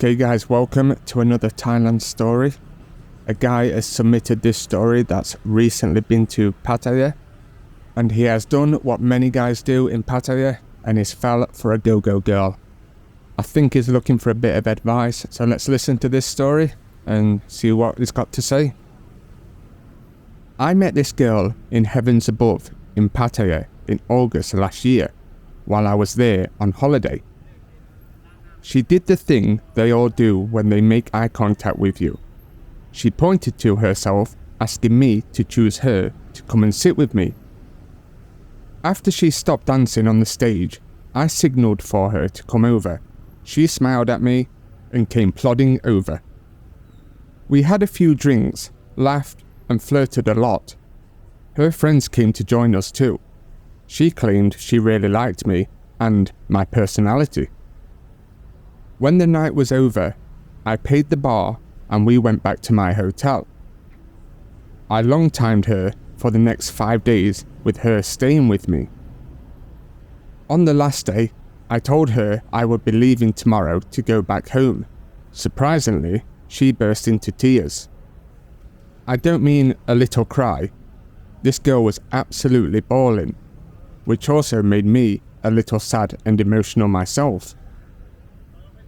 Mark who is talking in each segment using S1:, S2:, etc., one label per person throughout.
S1: Okay guys, welcome to another Thailand story. A guy has submitted this story that's recently been to Pattaya, and he has done what many guys do in Pattaya and he's fell for a go-go girl. I think he's looking for a bit of advice, so let's listen to this story and see what he's got to say. I met this girl in Heavens Above in Pattaya in August last year while I was there on holiday. She did the thing they all do when they make eye contact with you. She pointed to herself, asking me to choose her to come and sit with me. After she stopped dancing on the stage, I signalled for her to come over. She smiled at me and came plodding over. We had a few drinks, laughed and flirted a lot. Her friends came to join us too. She claimed she really liked me and my personality. When the night was over, I paid the bar and we went back to my hotel. I long-timed her for the next 5 days with her staying with me. On the last day, I told her I would be leaving tomorrow to go back home. Surprisingly, she burst into tears. I don't mean a little cry. This girl was absolutely bawling, which also made me a little sad and emotional myself.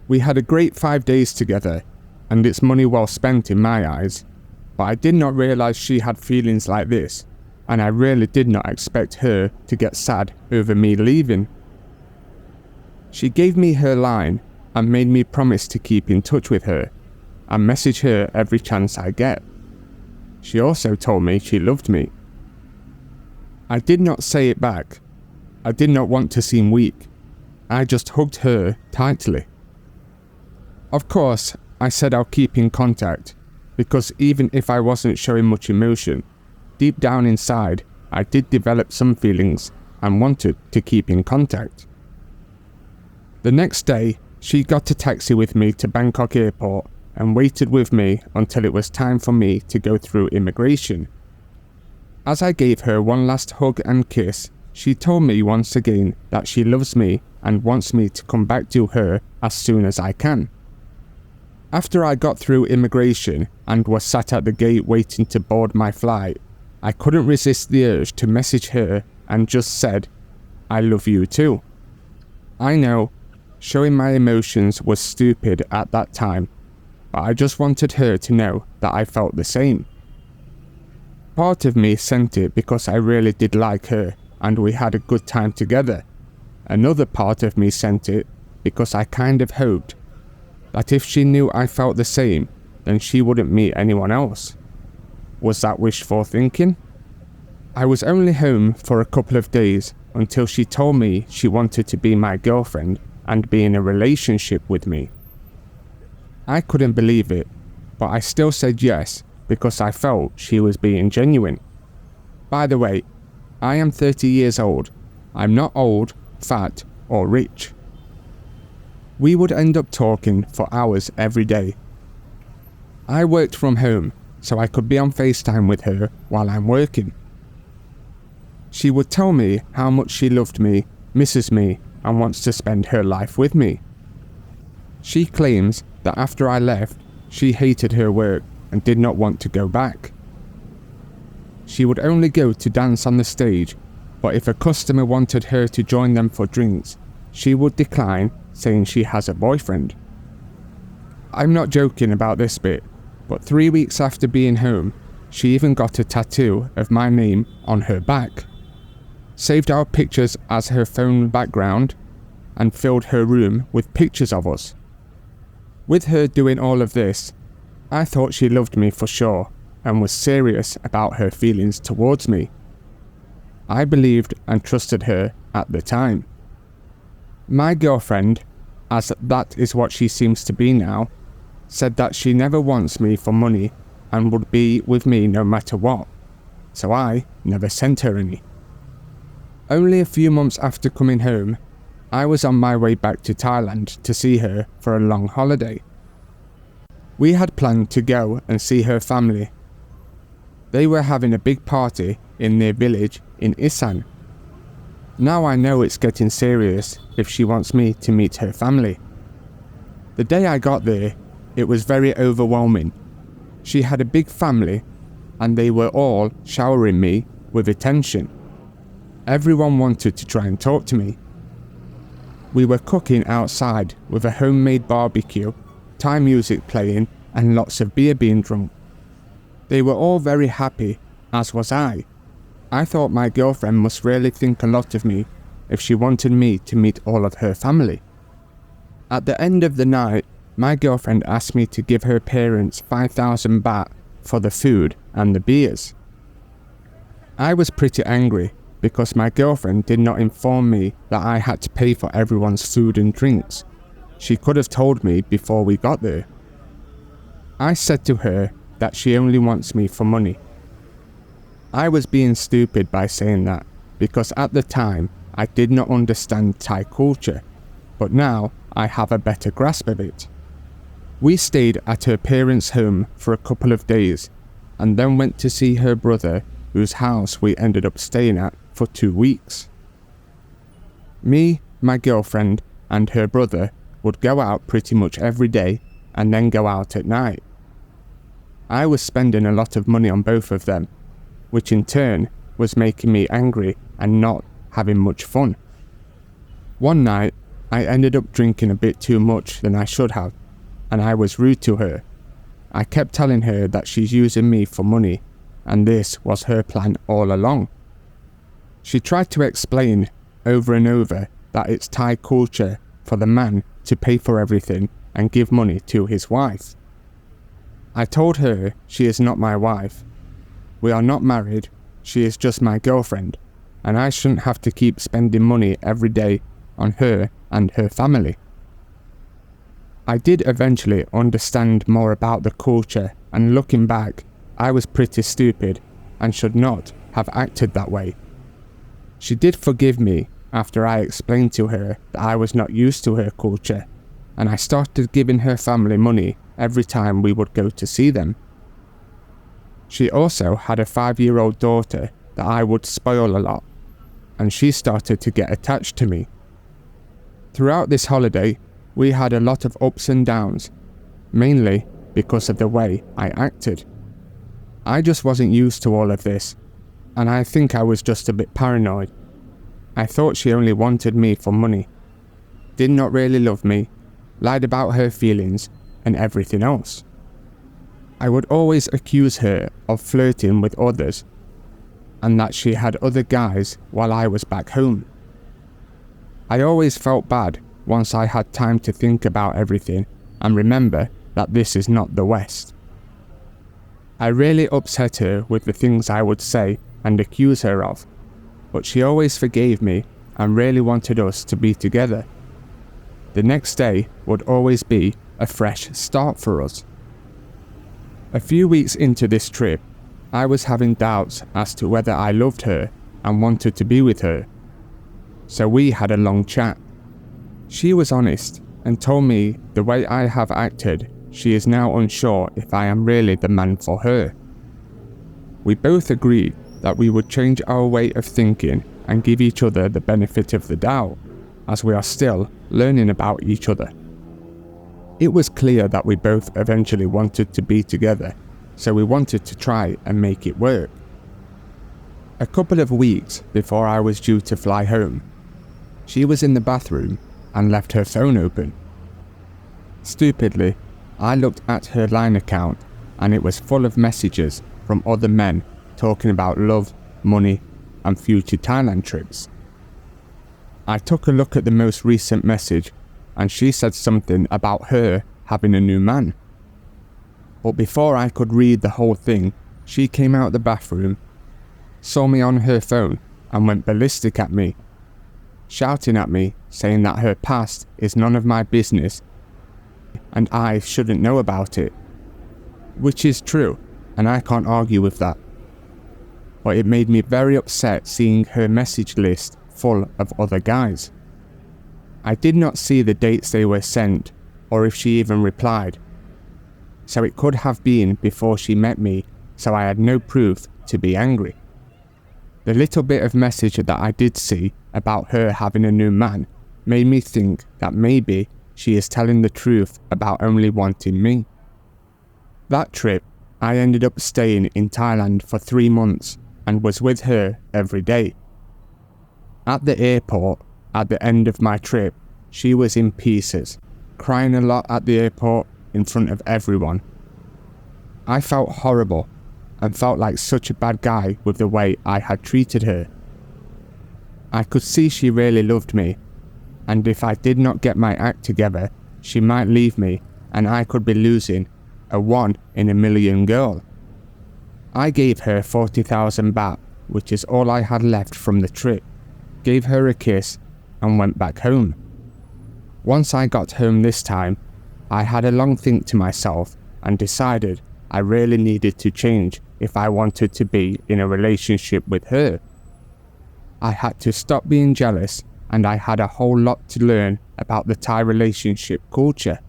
S1: We had a great 5 days together, and it's money well spent in my eyes, but I did not realise she had feelings like this, and I really did not expect her to get sad over me leaving. She gave me her line and made me promise to keep in touch with her and message her every chance I get. She also told me she loved me. I did not say it back. I did not want to seem weak. I just hugged her tightly. Of course, I said I'll keep in contact, because even if I wasn't showing much emotion, deep down inside, I did develop some feelings and wanted to keep in contact. The next day, she got a taxi with me to Bangkok airport and waited with me until it was time for me to go through immigration. As I gave her one last hug and kiss, she told me once again that she loves me and wants me to come back to her as soon as I can. After I got through immigration and was sat at the gate waiting to board my flight, I couldn't resist the urge to message her and just said, "I love you too." I know, showing my emotions was stupid at that time, but I just wanted her to know that I felt the same. Part of me sent it because I really did like her and we had a good time together. Another part of me sent it because I kind of hoped that if she knew I felt the same, then she wouldn't meet anyone else. Was that wishful thinking? I was only home for a couple of days until she told me she wanted to be my girlfriend and be in a relationship with me. I couldn't believe it, but I still said yes because I felt she was being genuine. By the way, I am 30 years old. I'm not old, fat, or rich. We would end up talking for hours every day. I worked from home, so I could be on FaceTime with her while I'm working. She would tell me how much she loved me, misses me, and wants to spend her life with me. She claims that after I left, she hated her work and did not want to go back. She would only go to dance on the stage, but if a customer wanted her to join them for drinks, she would decline, saying she has a boyfriend. I'm not joking about this bit, but 3 weeks after being home, she even got a tattoo of my name on her back, saved our pictures as her phone background, and filled her room with pictures of us. With her doing all of this, I thought she loved me for sure and was serious about her feelings towards me. I believed and trusted her at the time. My girlfriend, as that is what she seems to be now, said that she never wants me for money and would be with me no matter what, so I never sent her any. Only a few months after coming home, I was on my way back to Thailand to see her for a long holiday. We had planned to go and see her family. They were having a big party in their village in Isan. Now I know it's getting serious if she wants me to meet her family. The day I got there, it was very overwhelming. She had a big family, and they were all showering me with attention. Everyone wanted to try and talk to me. We were cooking outside with a homemade barbecue, Thai music playing, and lots of beer being drunk. They were all very happy, as was I. I thought my girlfriend must really think a lot of me if she wanted me to meet all of her family. At the end of the night, my girlfriend asked me to give her parents 5,000 baht for the food and the beers. I was pretty angry because my girlfriend did not inform me that I had to pay for everyone's food and drinks. She could have told me before we got there. I said to her that she only wants me for money. I was being stupid by saying that because at the time I did not understand Thai culture, but now I have a better grasp of it. We stayed at her parents' home for a couple of days and then went to see her brother, whose house we ended up staying at for 2 weeks. Me, my girlfriend, and her brother would go out pretty much every day and then go out at night. I was spending a lot of money on both of them, which in turn was making me angry and not having much fun. One night, I ended up drinking a bit too much than I should have, and I was rude to her. I kept telling her that she's using me for money, and this was her plan all along. She tried to explain over and over that it's Thai culture for the man to pay for everything and give money to his wife. I told her she is not my wife. We are not married, she is just my girlfriend, and I shouldn't have to keep spending money every day on her and her family. I did eventually understand more about the culture, and looking back, I was pretty stupid and should not have acted that way. She did forgive me after I explained to her that I was not used to her culture, and I started giving her family money every time we would go to see them. She also had a 5-year-old daughter that I would spoil a lot, and she started to get attached to me. Throughout this holiday, we had a lot of ups and downs, mainly because of the way I acted. I just wasn't used to all of this, and I think I was just a bit paranoid. I thought she only wanted me for money, did not really love me, lied about her feelings, and everything else. I would always accuse her of flirting with others, and that she had other guys while I was back home. I always felt bad once I had time to think about everything and remember that this is not the West. I really upset her with the things I would say and accuse her of, but she always forgave me and really wanted us to be together. The next day would always be a fresh start for us. A few weeks into this trip, I was having doubts as to whether I loved her and wanted to be with her. So we had a long chat. She was honest and told me the way I have acted, she is now unsure if I am really the man for her. We both agreed that we would change our way of thinking and give each other the benefit of the doubt, as we are still learning about each other. It was clear that we both eventually wanted to be together, so we wanted to try and make it work. A couple of weeks before I was due to fly home, she was in the bathroom and left her phone open. Stupidly, I looked at her Line account and it was full of messages from other men talking about love, money, and future Thailand trips. I took a look at the most recent message and she said something about her having a new man. But before I could read the whole thing, she came out the bathroom, saw me on her phone and went ballistic at me, shouting at me, saying that her past is none of my business and I shouldn't know about it. Which is true, and I can't argue with that. But it made me very upset seeing her message list full of other guys. I did not see the dates they were sent, or if she even replied. So it could have been before she met me, so I had no proof to be angry. The little bit of message that I did see about her having a new man made me think that maybe she is telling the truth about only wanting me. That trip, I ended up staying in Thailand for 3 months and was with her every day. At the airport, at the end of my trip, she was in pieces, crying a lot at the airport in front of everyone. I felt horrible and felt like such a bad guy with the way I had treated her. I could see she really loved me, and if I did not get my act together, she might leave me and I could be losing a 1 in a million girl. I gave her 40,000 baht, which is all I had left from the trip, gave her a kiss and went back home. Once I got home this time, I had a long think to myself and decided I really needed to change if I wanted to be in a relationship with her. I had to stop being jealous, and I had a whole lot to learn about the Thai relationship culture.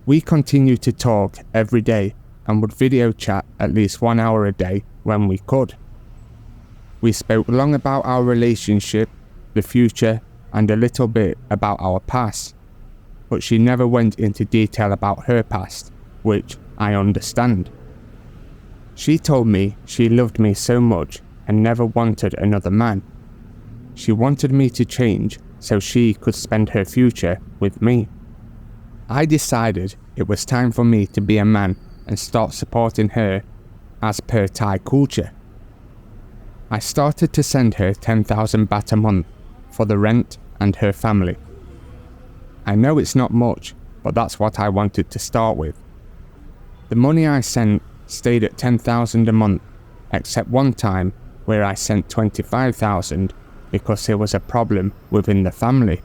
S1: We continued to talk every day and would video chat at least 1 hour a day when we could. We spoke long about our relationship, the future, and a little bit about our past, but she never went into detail about her past, which I understand. She told me she loved me so much and never wanted another man. She wanted me to change so she could spend her future with me. I decided it was time for me to be a man and start supporting her as per Thai culture. I started to send her 10,000 baht a month for the rent and her family. I know it's not much, but that's what I wanted to start with. The money I sent stayed at 10,000 a month, except one time where I sent 25,000 because there was a problem within the family,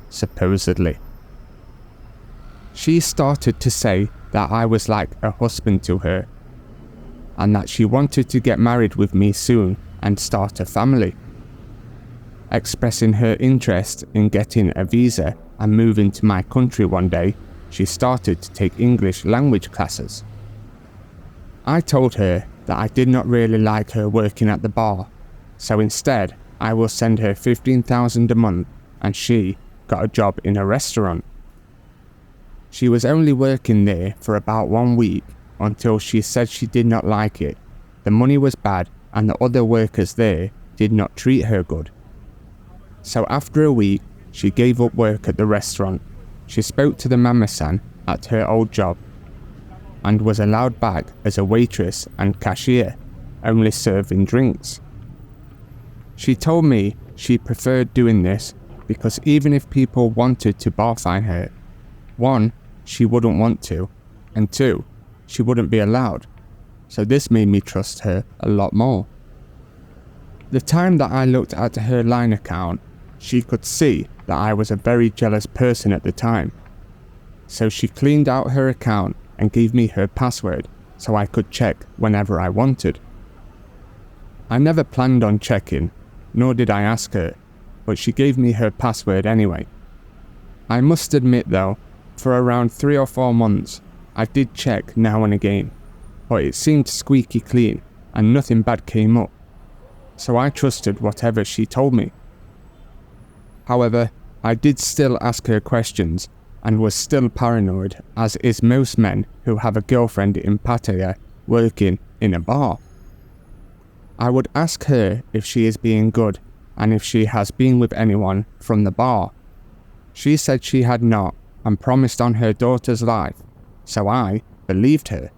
S1: supposedly. She started to say that I was like a husband to her, and that she wanted to get married with me soon and start a family. Expressing her interest in getting a visa and moving to my country one day, she started to take English language classes. I told her that I did not really like her working at the bar, so instead I will send her 15,000 a month and she got a job in a restaurant. She was only working there for about 1 week until she said she did not like it. The money was bad and the other workers there did not treat her good. So after a week, she gave up work at the restaurant. She spoke to the mama-san at her old job and was allowed back as a waitress and cashier, only serving drinks. She told me she preferred doing this because even if people wanted to bar fine her, 1, she wouldn't want to, and 2, she wouldn't be allowed. So this made me trust her a lot more. The time that I looked at her line account, she could see that I was a very jealous person at the time. So she cleaned out her account and gave me her password so I could check whenever I wanted. I never planned on checking, nor did I ask her, but she gave me her password anyway. I must admit though, for around 3 or 4 months, I did check now and again, but it seemed squeaky clean and nothing bad came up, so I trusted whatever she told me. However, I did still ask her questions and was still paranoid, as is most men who have a girlfriend in Pattaya working in a bar. I would ask her if she is being good and if she has been with anyone from the bar. She said she had not and promised on her daughter's life, so I believed her.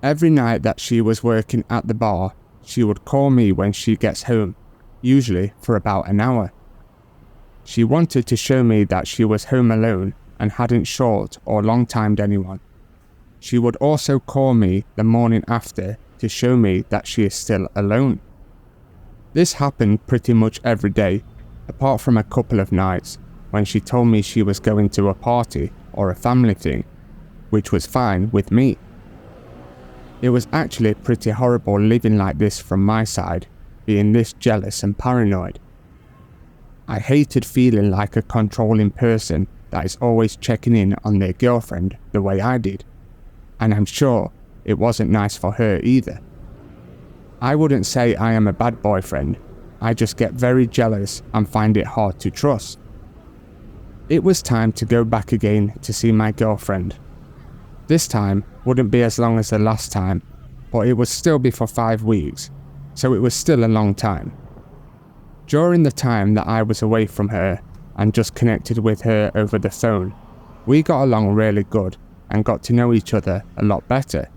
S1: Every night that she was working at the bar, she would call me when she gets home, usually for about an hour. She wanted to show me that she was home alone and hadn't short or long-timed anyone. She would also call me the morning after to show me that she is still alone. This happened pretty much every day, apart from a couple of nights when she told me she was going to a party or a family thing, which was fine with me. It was actually pretty horrible living like this from my side, being this jealous and paranoid. I hated feeling like a controlling person that is always checking in on their girlfriend the way I did, and I'm sure it wasn't nice for her either. I wouldn't say I am a bad boyfriend, I just get very jealous and find it hard to trust. It was time to go back again to see my girlfriend. This time wouldn't be as long as the last time, but it would still be for 5 weeks, so it was still a long time. During the time that I was away from her and just connected with her over the phone, we got along really good and got to know each other a lot better.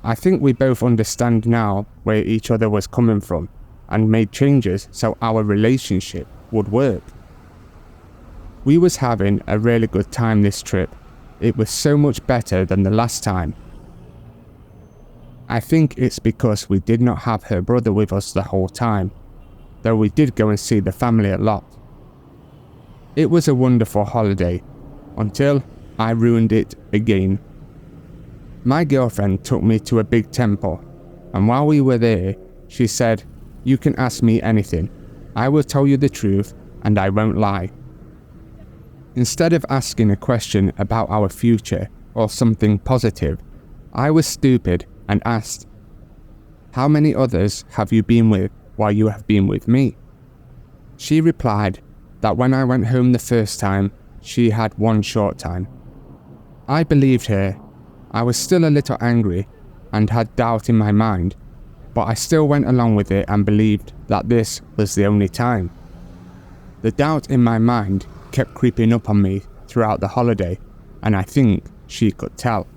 S1: I think we both understand now where each other was coming from and made changes so our relationship would work. We was having a really good time this trip. It was so much better than the last time. I think it's because we did not have her brother with us the whole time, though we did go and see the family a lot. It was a wonderful holiday, until I ruined it again. My girlfriend took me to a big temple, and while we were there, she said, "You can ask me anything. I will tell you the truth, and I won't lie." Instead of asking a question about our future or something positive, I was stupid and asked, "How many others have you been with while you have been with me?" She replied that when I went home the first time, she had one short time. I believed her. I was still a little angry and had doubt in my mind, but I still went along with it and believed that this was the only time. The doubt in my mind kept creeping up on me throughout the holiday, and I think she could tell.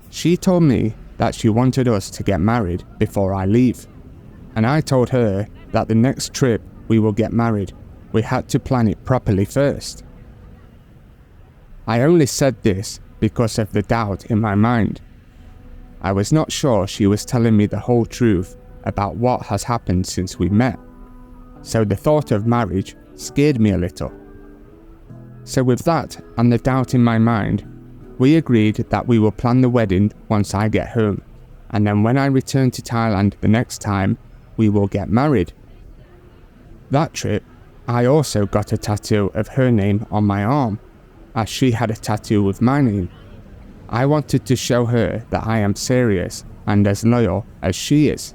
S1: She told me that she wanted us to get married before I leave, and I told her that the next trip we will get married, we had to plan it properly first. I only said this because of the doubt in my mind. I was not sure she was telling me the whole truth about what has happened since we met, so the thought of marriage scared me a little. So with that and the doubt in my mind, we agreed that we will plan the wedding once I get home, and then when I return to Thailand the next time, we will get married. That trip, I also got a tattoo of her name on my arm, as she had a tattoo with my name. I wanted to show her that I am serious and as loyal as she is.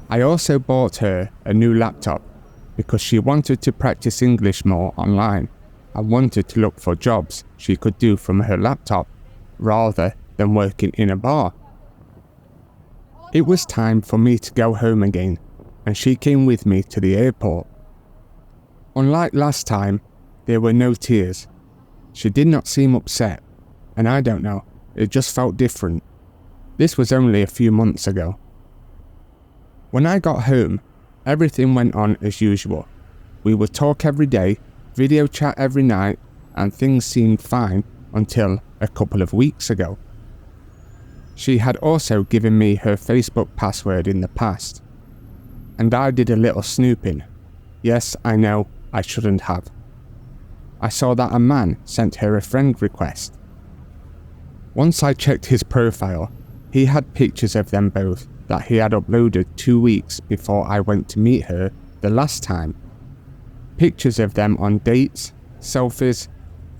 S1: I also bought her a new laptop because she wanted to practice English more online and wanted to look for jobs she could do from her laptop rather than working in a bar. It was time for me to go home again, and she came with me to the airport. Unlike last time, there were no tears. She did not seem upset, and I don't know, it just felt different. This was only a few months ago. When I got home, everything went on as usual. We would talk every day, video chat every night, and things seemed fine until a couple of weeks ago. She had also given me her Facebook password in the past, and I did a little snooping. Yes, I know, I shouldn't have. I saw that a man sent her a friend request. Once I checked his profile, he had pictures of them both that he had uploaded 2 weeks before I went to meet her the last time. Pictures of them on dates, selfies,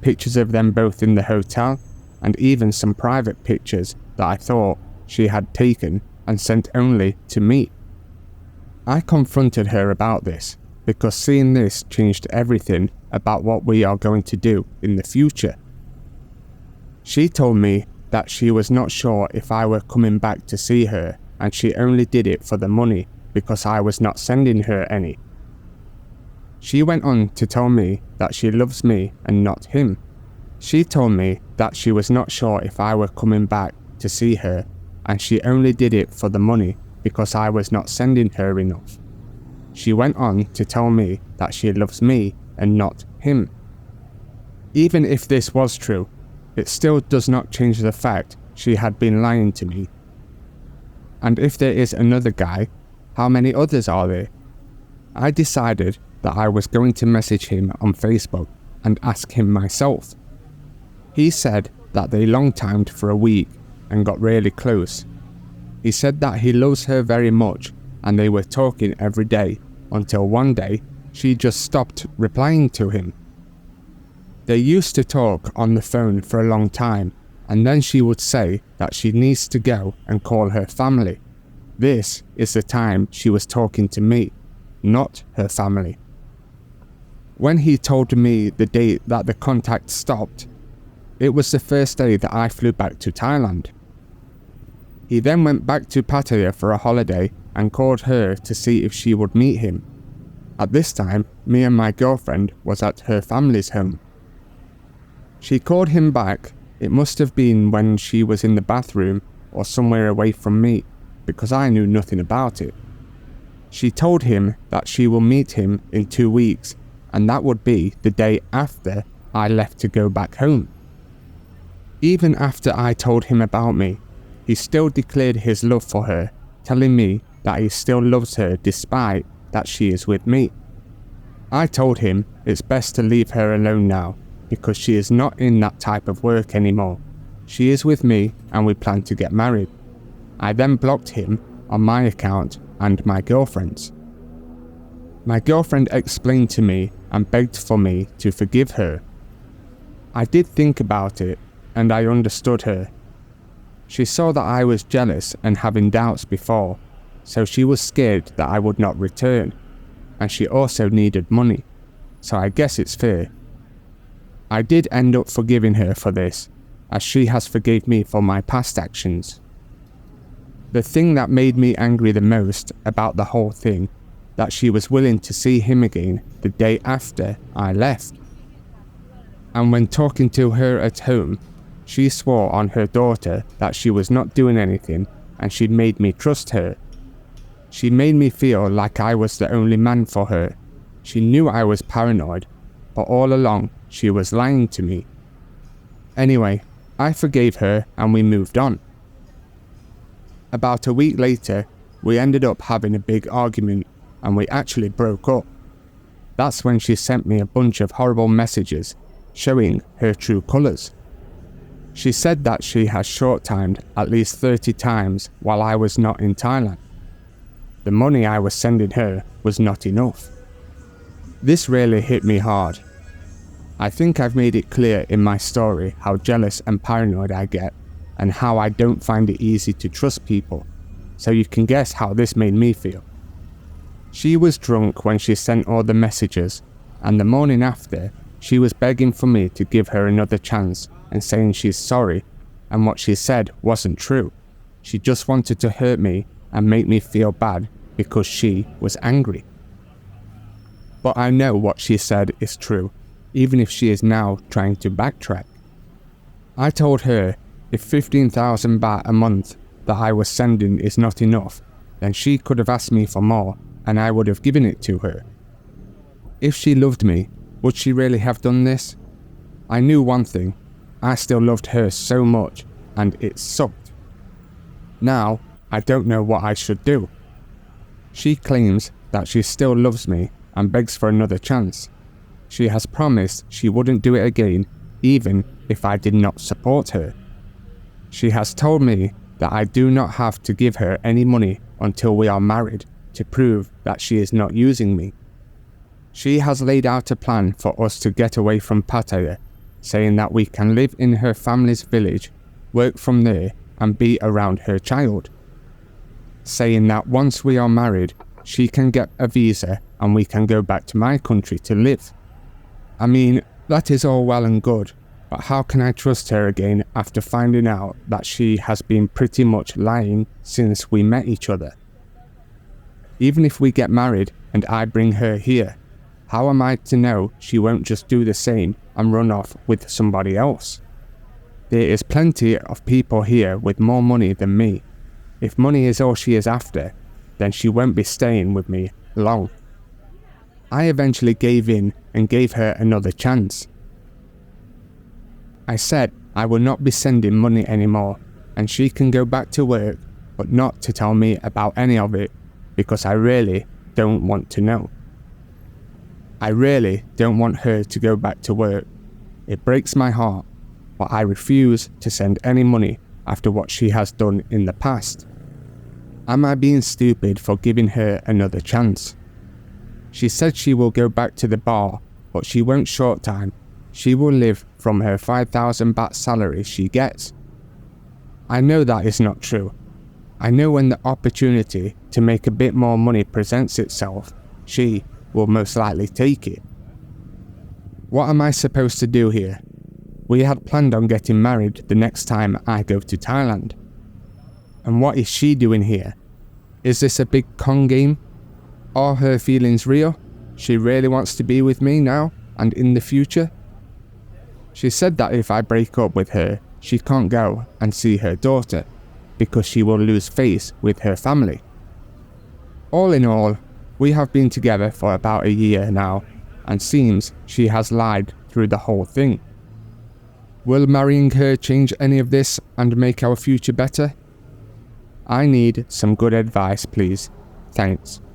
S1: pictures of them both in the hotel, and even some private pictures that I thought she had taken and sent only to me. I confronted her about this because seeing this changed everything about what we are going to do in the future. She told me that she was not sure if I were coming back to see her, and she only did it for the money because I was not sending her any. She went on to tell me that she loves me and not him. She told me that she was not sure if I were coming back to see her, and she only did it for the money because I was not sending her enough. She went on to tell me that she loves me and not him. Even if this was true, it still does not change the fact she had been lying to me. And if there is another guy, how many others are there? I decided that I was going to message him on Facebook and ask him myself. He said that they long-timed for a week and got really close. He said that he loves her very much and they were talking every day until one day she just stopped replying to him. They used to talk on the phone for a long time, and then she would say that she needs to go and call her family. This is the time she was talking to me, not her family. When he told me the date that the contact stopped, it was the first day that I flew back to Thailand. He then went back to Pattaya for a holiday and called her to see if she would meet him. At this time, me and my girlfriend was at her family's home. She called him back. It must have been when she was in the bathroom or somewhere away from me, because I knew nothing about it. She told him that she will meet him in 2 weeks, and that would be the day after I left to go back home. Even after I told him about me, he still declared his love for her, telling me that he still loves her despite that she is with me. I told him it's best to leave her alone now, because she is not in that type of work anymore. She is with me and we plan to get married. I then blocked him on my account and my girlfriend's. My girlfriend explained to me and begged for me to forgive her. I did think about it and I understood her. She saw that I was jealous and having doubts before, so she was scared that I would not return, and she also needed money, so I guess it's fair. I did end up forgiving her for this, as she has forgave me for my past actions. The thing that made me angry the most about the whole thing, that she was willing to see him again the day after I left. And when talking to her at home, she swore on her daughter that she was not doing anything and she made me trust her. She made me feel like I was the only man for her. She knew I was paranoid, but all along she was lying to me. Anyway, I forgave her and we moved on. About a week later, we ended up having a big argument and we actually broke up. That's when she sent me a bunch of horrible messages showing her true colours. She said that she has short-timed at least 30 times while I was not in Thailand. The money I was sending her was not enough. This really hit me hard. I think I've made it clear in my story how jealous and paranoid I get and how I don't find it easy to trust people, so you can guess how this made me feel. She was drunk when she sent all the messages, and the morning after, she was begging for me to give her another chance and saying she's sorry, and what she said wasn't true. She just wanted to hurt me and make me feel bad because she was angry. But I know what she said is true, even if she is now trying to backtrack. I told her if 15,000 baht a month that I was sending is not enough, then she could have asked me for more and I would have given it to her. If she loved me, would she really have done this? I knew one thing, I still loved her so much and it sucked. Now, I don't know what I should do. She claims that she still loves me and begs for another chance. She has promised she wouldn't do it again even if I did not support her. She has told me that I do not have to give her any money until we are married to prove that she is not using me. She has laid out a plan for us to get away from Pattaya, saying that we can live in her family's village, work from there and be around her child. Saying that once we are married, she can get a visa and we can go back to my country to live. I mean, that is all well and good, but how can I trust her again after finding out that she has been pretty much lying since we met each other? Even if we get married and I bring her here, how am I to know she won't just do the same and run off with somebody else? There is plenty of people here with more money than me. If money is all she is after, then she won't be staying with me long. I eventually gave in and gave her another chance. I said I will not be sending money anymore and she can go back to work, but not to tell me about any of it because I really don't want to know. I really don't want her to go back to work. It breaks my heart, but I refuse to send any money after what she has done in the past. Am I being stupid for giving her another chance? She said she will go back to the bar, but she won't short time. She will live from her 5,000 baht salary she gets. I know that is not true. I know when the opportunity to make a bit more money presents itself, she will most likely take it. What am I supposed to do here? We had planned on getting married the next time I go to Thailand. And what is she doing here? Is this a big con game? Are her feelings real? She really wants to be with me now and in the future? She said that if I break up with her, she can't go and see her daughter because she will lose face with her family. All in all, we have been together for about a year now, and seems she has lied through the whole thing. Will marrying her change any of this and make our future better? I need some good advice, please. Thanks.